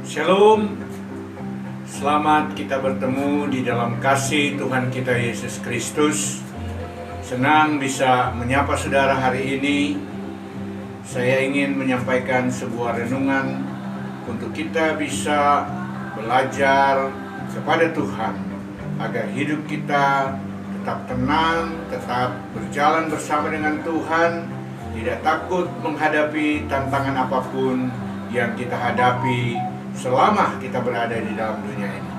Shalom, selamat kita bertemu di dalam kasih Tuhan kita Yesus Kristus. Senang bisa menyapa saudara hari ini. Saya ingin menyampaikan sebuah renungan untuk kita bisa belajar kepada Tuhan, agar hidup kita tetap tenang, tetap berjalan bersama dengan Tuhan, tidak takut menghadapi tantangan apapun yang kita hadapi selama kita berada di dalam dunia ini.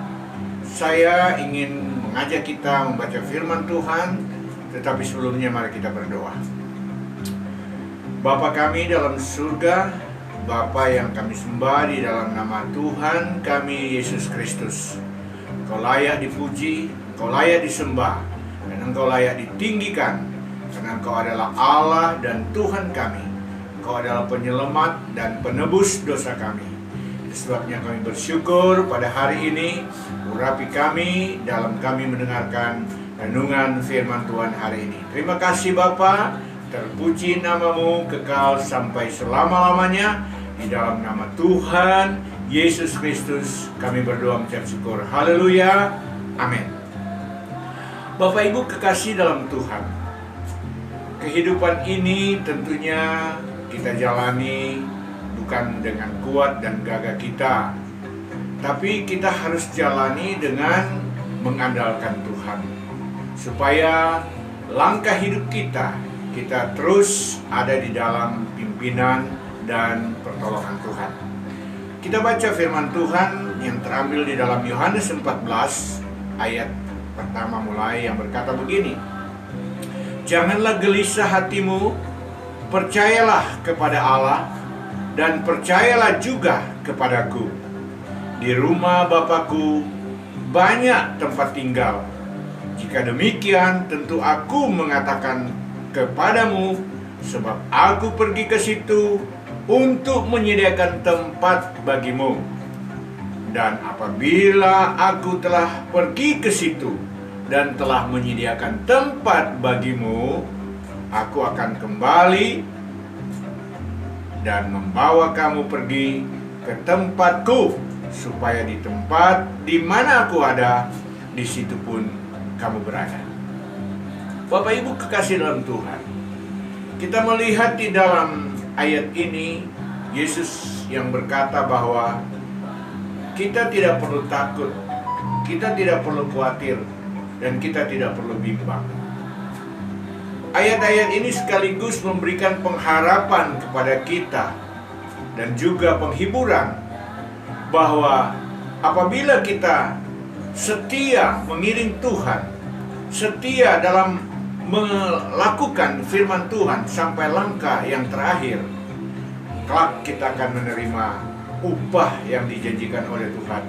Saya ingin mengajak kita membaca firman Tuhan, tetapi sebelumnya mari kita berdoa. Bapa kami dalam surga, Bapa yang kami sembah di dalam nama Tuhan kami Yesus Kristus. Engkau layak dipuji, Engkau layak disembah, dan Engkau layak ditinggikan, karena Engkau adalah Allah dan Tuhan kami. Engkau adalah penyelamat dan penebus dosa kami. Sebabnya kami bersyukur pada hari ini, urapi kami dalam kami mendengarkan renungan firman Tuhan hari ini. Terima kasih Bapa, terpuji namamu kekal sampai selama-lamanya. Di dalam nama Tuhan Yesus Kristus kami berdoa mengucap syukur. Haleluya, amin. Bapak Ibu kekasih dalam Tuhan, kehidupan ini tentunya kita jalani bukan dengan kuat dan gagah kita, tapi kita harus jalani dengan mengandalkan Tuhan, supaya langkah hidup kita terus ada di dalam pimpinan dan pertolongan Tuhan. Kita baca firman Tuhan yang terambil di dalam Yohanes 14 ayat pertama mulai, yang berkata begini: "Janganlah gelisah hatimu, percayalah kepada Allah dan percayalah juga kepadaku. Di rumah Bapakku banyak tempat tinggal. Jika demikian, tentu aku mengatakan kepadamu, sebab aku pergi ke situ untuk menyediakan tempat bagimu. Dan apabila aku telah pergi ke situ dan telah menyediakan tempat bagimu, aku akan kembali dan membawa kamu pergi ke tempatku, supaya di tempat di mana aku ada, di situ pun kamu berada." Bapak Ibu kekasih dalam Tuhan, kita melihat di dalam ayat ini Yesus yang berkata bahwa kita tidak perlu takut, kita tidak perlu khawatir, dan kita tidak perlu bimbang. Ayat-ayat ini sekaligus memberikan pengharapan kepada kita dan juga penghiburan bahwa apabila kita setia mengiring Tuhan, setia dalam melakukan firman Tuhan sampai langkah yang terakhir, kelak kita akan menerima upah yang dijanjikan oleh Tuhan,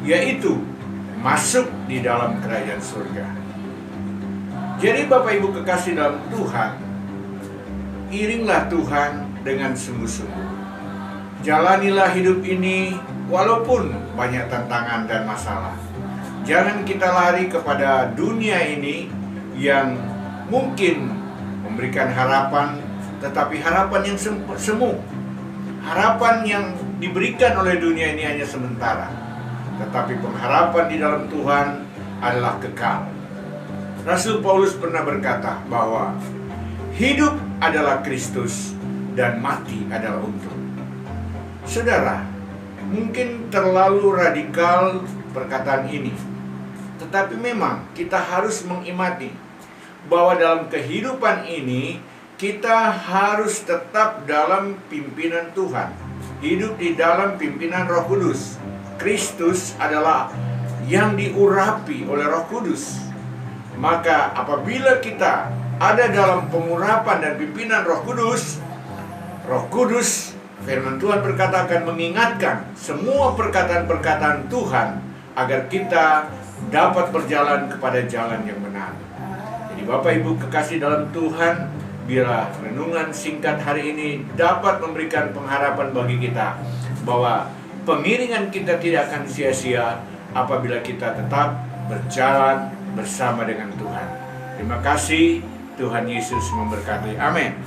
yaitu masuk di dalam kerajaan surga. Jadi Bapak Ibu kekasih dalam Tuhan, iringlah Tuhan dengan sungguh-sungguh. Jalanilah hidup ini walaupun banyak tantangan dan masalah. Jangan kita lari kepada dunia ini yang mungkin memberikan harapan, tetapi harapan yang semu. Harapan yang diberikan oleh dunia ini hanya sementara, tetapi pengharapan di dalam Tuhan adalah kekal. Rasul Paulus pernah berkata bahwa hidup adalah Kristus dan mati adalah untung. Saudara, mungkin terlalu radikal perkataan ini, tetapi memang kita harus mengimani bahwa dalam kehidupan ini kita harus tetap dalam pimpinan Tuhan, hidup di dalam pimpinan Roh Kudus. Kristus adalah yang diurapi oleh Roh Kudus. Maka apabila kita ada dalam pengurapan dan pimpinan Roh Kudus, firman Tuhan berkata akan mengingatkan semua perkataan-perkataan Tuhan, agar kita dapat berjalan kepada jalan yang benar. Jadi Bapak Ibu kekasih dalam Tuhan, biarlah renungan singkat hari ini dapat memberikan pengharapan bagi kita, bahwa pengiringan kita tidak akan sia-sia apabila kita tetap berjalan bersama dengan Tuhan. Terima kasih, Tuhan Yesus memberkati. Amin.